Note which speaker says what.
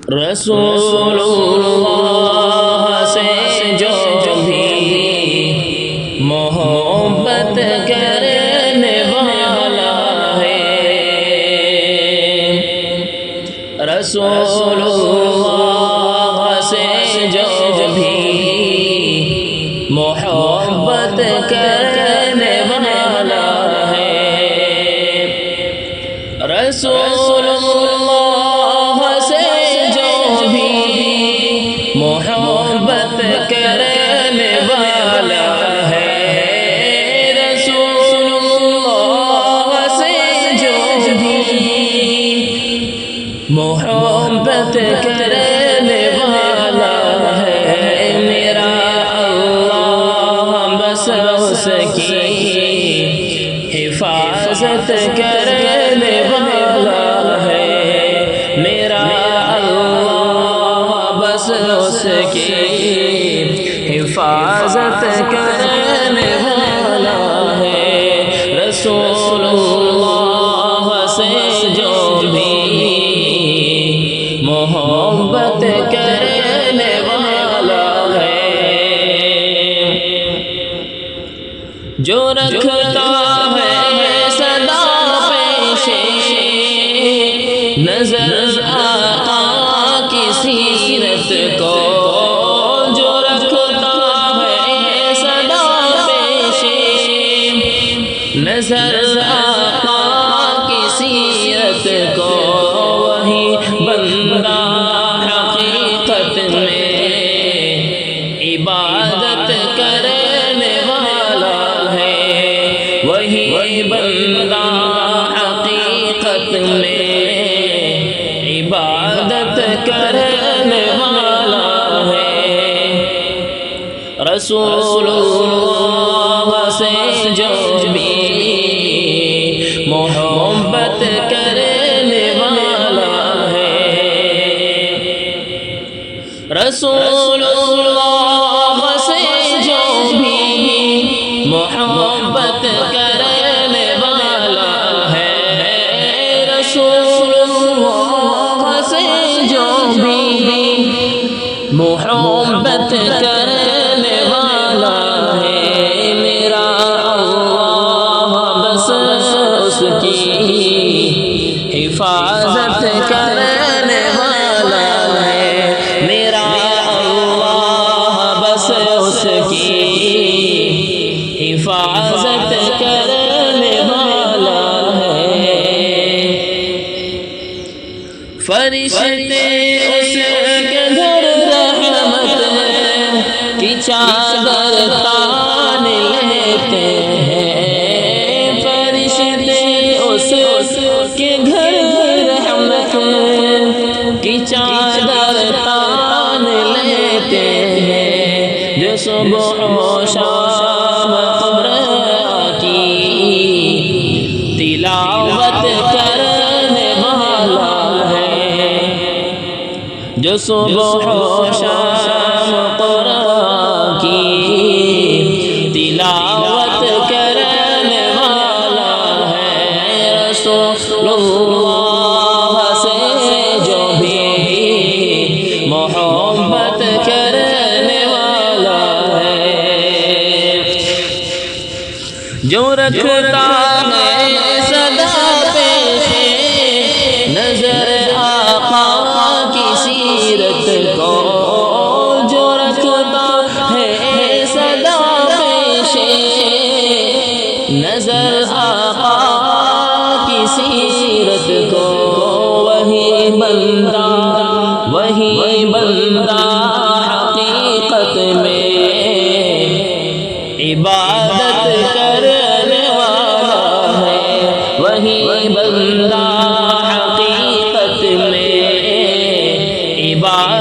Speaker 1: رسول اللہ سے جو بھی محبت کرنے والا ہے، رسول اللہ سے جو بھی محبت کرنے والا ہے، رسول اللہ سے جو بھی محبت کرنے والا ہے، رسول اللہ سے جو بھی محبت کرنے والا ہے، میرا اللہ بس اس کی حفاظت کرنے والا ہے، میرا اللہ بس اس کی حفاظت کرنے والا ہے، رسول اللہ سے جو بھی محبت کرنے والا ہے، جو رکھتا ہے صدا پیشے نظر آقا کی سیرت کو، جو رکھتا ہے صدا پیشے نظر آقا کی سیرت کو، وہی بندہ حقیقت میں عبادت کرنے والا ہے، وہی بندہ حقیقت میں عبادت کرنے والا ہے، رسول اللہ سے جو بھی محبت کرنے والا ہے، رسول اللہ سے جو بھی محبت کرنے والا ہے، رسول اللہ سے جو بھی محبت کرنے والا ہے، میرا اللہ بس اس کی حفاظت کرنے والا ہے، میرا اللہ بس اس کی حفاظت کرنے والا ہے، فرشتے اس کے گھر رحمت کی چادر تان لیتے ہیں، فرشتے اس کے گھر رحمت کی چادر تان لیتے ہیں، جو صبح و شام قرآن کی تلاوت کرنے والا ہے، جو صبح و شام قرآن کی تلاوت کرنے والا ہے، رسول اللہ سے جو بھی محبت کرنے والا ہے، جو رکھتا ہے صدا پیشے نظر آقا کی سیرت کو، جو رکھتا ہے صدا پیشے نظر آقا کی سیرت کو، وہی بندہ حقیقت میں عبادت کرنے والا ہے، وہی بندہ حقیقت میں عبادت